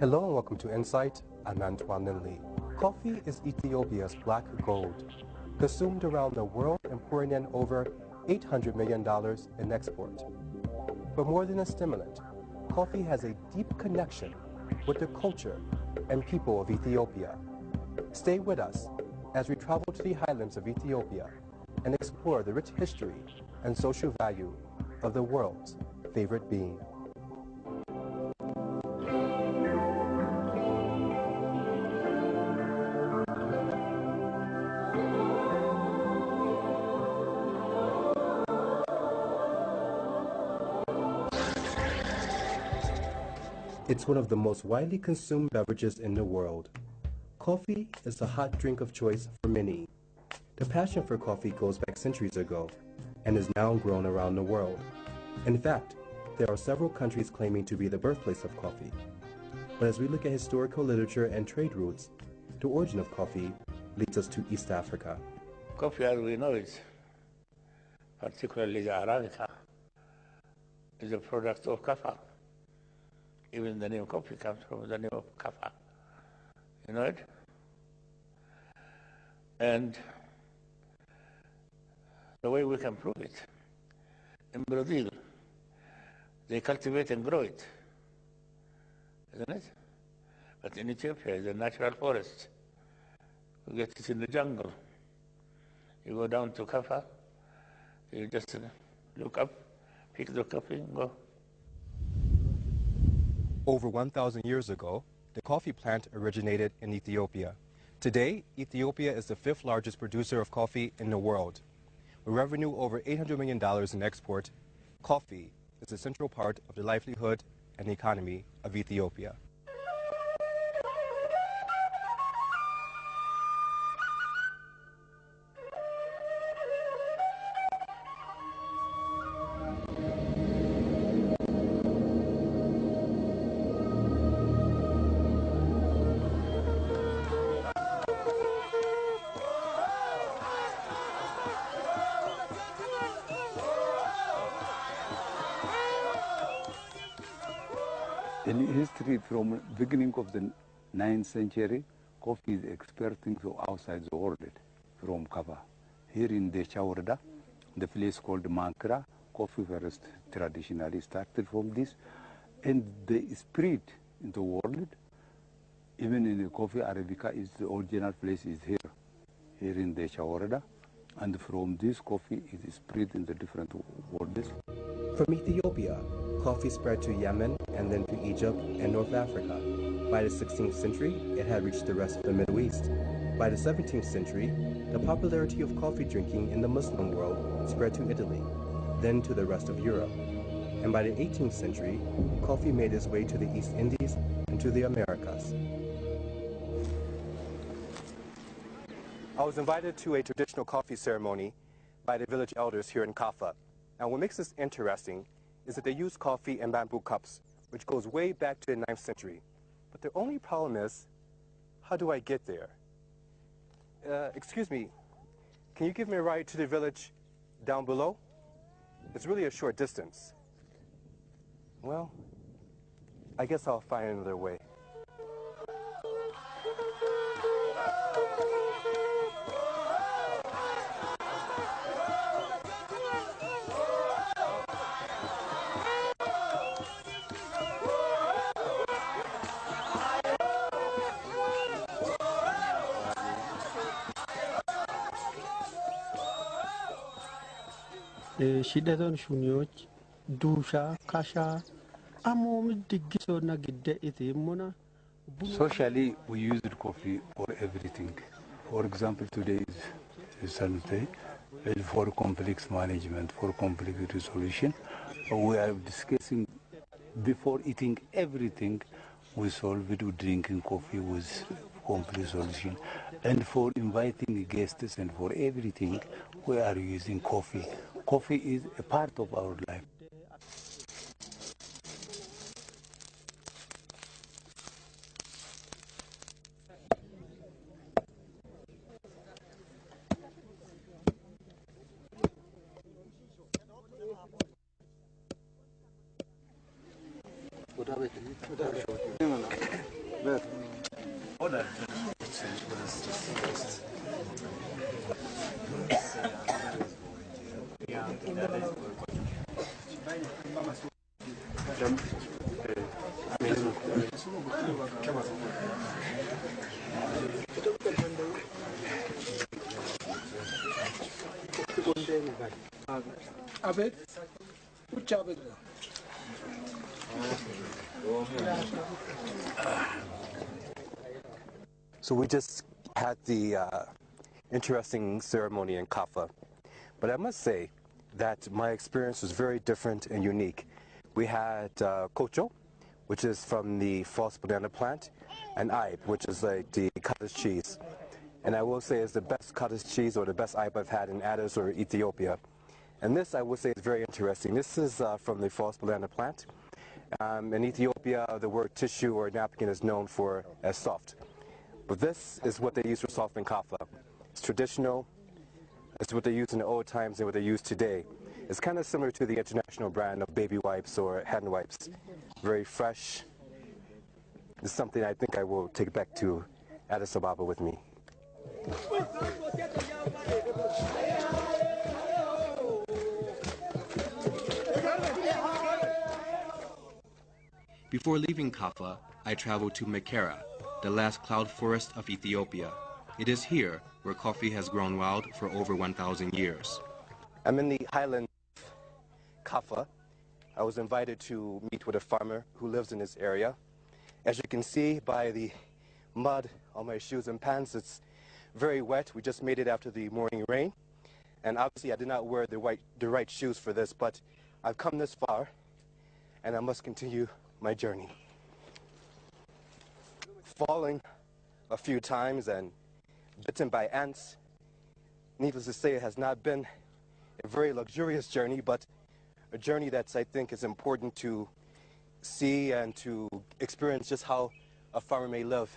Hello and welcome to Insight. I'm Antoine Linley. Coffee is Ethiopia's black gold, consumed around the world and pouring in over $800 million in export. But more than a stimulant, coffee has a deep connection with the culture and people of Ethiopia. Stay with us as we travel to the highlands of Ethiopia and explore the rich history and social value of the world's favorite bean. It's one of the most widely consumed beverages in the world. Coffee is the hot drink of choice for many. The passion for coffee goes back centuries ago and is now grown around the world. In fact, there are several countries claiming to be the birthplace of coffee. But as we look at historical literature and trade routes, the origin of coffee leads us to East Africa. Coffee, as we know it, particularly the Arabica, is a product of kaffa. Even the name coffee comes from the name of kaffa. You know it? And the way we can prove it, in Brazil, they cultivate and grow it, isn't it? But in Ethiopia, it's a natural forest. You get it in the jungle. You go down to kaffa, you just look up, pick the coffee and go. Over 1,000 years ago, the coffee plant originated in Ethiopia. Today, Ethiopia is the fifth largest producer of coffee in the world. With revenue over $800 million in export, coffee is a central part of the livelihood and economy of Ethiopia. In history, from beginning of the 9th century, coffee is exporting to outside the world from Kaffa. Here in the Chawarda, the place called Mankra, coffee first traditionally started from this, and the spread in the world, even in the coffee Arabica, is the original place is here in the Chawarda, and from this coffee is spread in the different worlds. From Ethiopia, coffee spread to Yemen and then to Egypt and North Africa. By the 16th century, it had reached the rest of the Middle East. By the 17th century, the popularity of coffee drinking in the Muslim world spread to Italy, then to the rest of Europe. And by the 18th century, coffee made its way to the East Indies and to the Americas. I was invited to a traditional coffee ceremony by the village elders here in Kaffa. Now, what makes this interesting is that they use coffee in bamboo cups, which goes way back to the 9th century. But the only problem is, how do I get there? Excuse me, can you give me a ride to the village down below? It's really a short distance. Well, I guess I'll find another way. Shidhaton shuniyoch duushaa kashaa amoom diggisoo nagidde iti muna. Socially, we use coffee for everything. For example, today is Sunday, for conflict management, for conflict resolution. We are discussing before eating everything. We solve it with drinking coffee with conflict solution. And for inviting guests and for everything, we are using coffee. Coffee is a part of our life. So we just had the interesting ceremony in kaffa, but I must say that my experience was very different and unique. We had kocho, which is from the false banana plant, and aibe, which is like the cottage cheese. And I will say is the best cottage cheese or the best aibe I've had in Addis or Ethiopia. And this I will say is very interesting. This is from the false banana plant. In Ethiopia, the word tissue or napkin is known for as soft. But this is what they use for softening kaffa. It's traditional. It's what they used in the old times and what they use today. It's kind of similar to the international brand of baby wipes or hand wipes. Very fresh. It's something I think I will take back to Addis Ababa with me. Before leaving Kaffa, I traveled to Mekera, the last cloud forest of Ethiopia. It is here where coffee has grown wild for over 1,000 years. I'm in the highland of Kaffa. I was invited to meet with a farmer who lives in this area. As you can see by the mud on my shoes and pants, it's very wet. We just made it after the morning rain. And obviously I did not wear the right shoes for this, but I've come this far and I must continue my journey. Falling a few times and bitten by ants. Needless to say, it has not been a very luxurious journey, but a journey that I think is important to see and to experience just how a farmer may live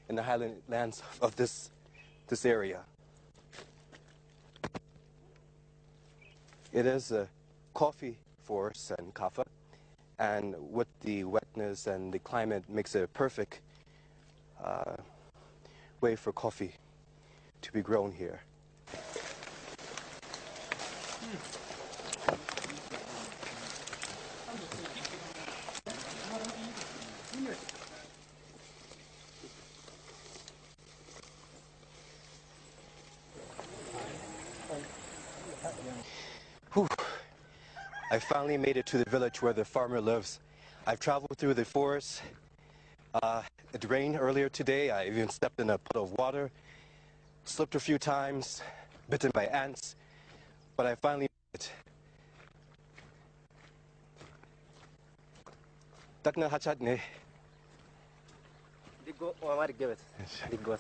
in the highland lands of this area. It is a coffee forest in Kaffa, and with the wetness and the climate makes it a perfect way for coffee to be grown here. Whew. I finally made it to the village where the farmer lives. I've traveled through the forest. It rained earlier today. I even stepped in a puddle of water, slipped a few times, bitten by ants, but I finally made it. Takna hachat ne. Digo omar gebet. Digo.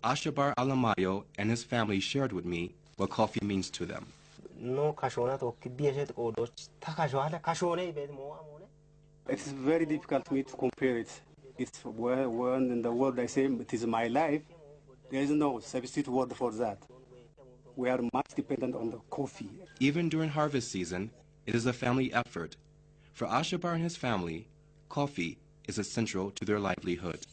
Ashabar Alamayo and his family shared with me what coffee means to them. It's very difficult for me to compare it. It's when in the world I say it is my life, there is no substitute word for that. We are much dependent on the coffee. Even during harvest season, it is a family effort. For Ashabar and his family, coffee is essential to their livelihood.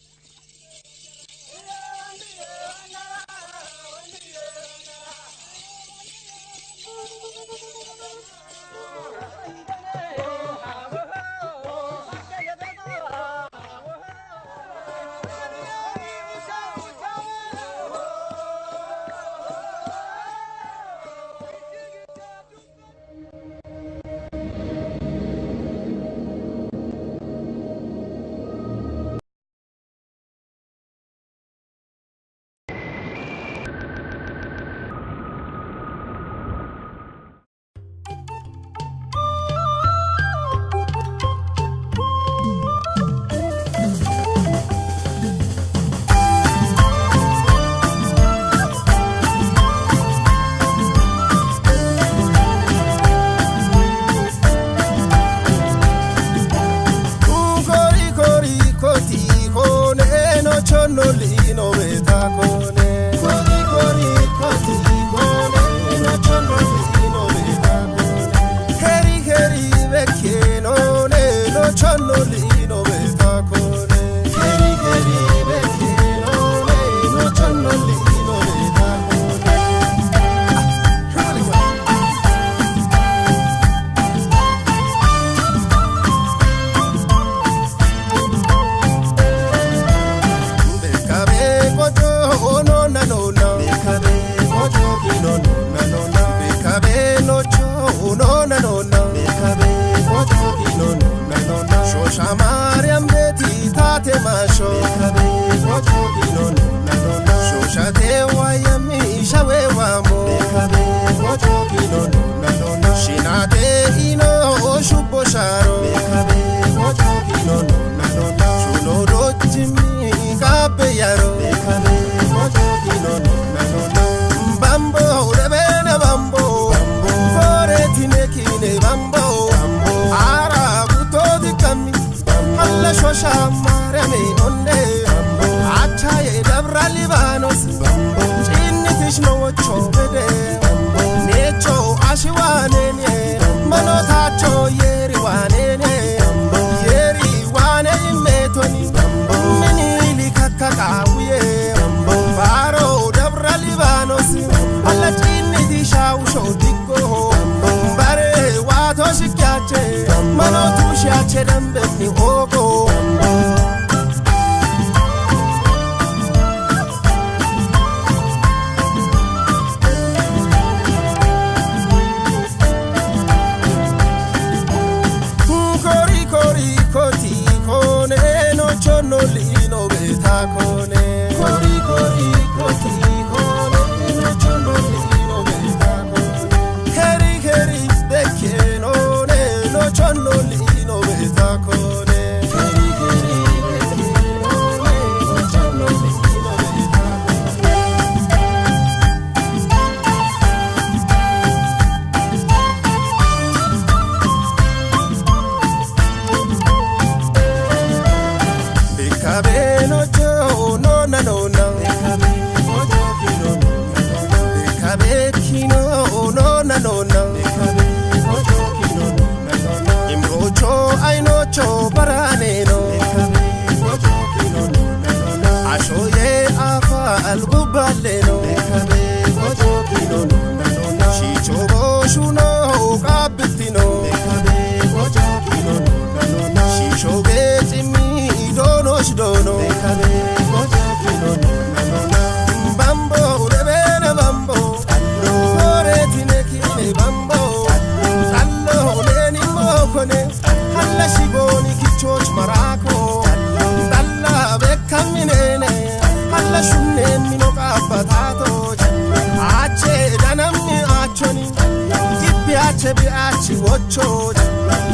chocha.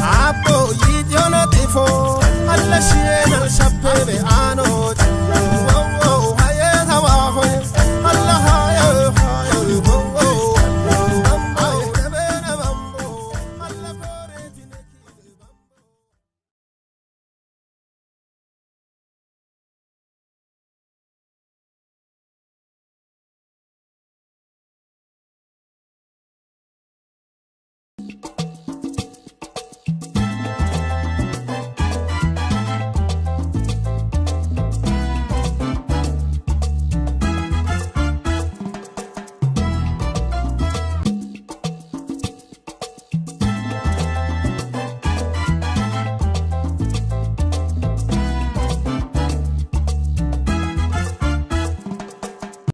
Apo yidiono tifo, alla shie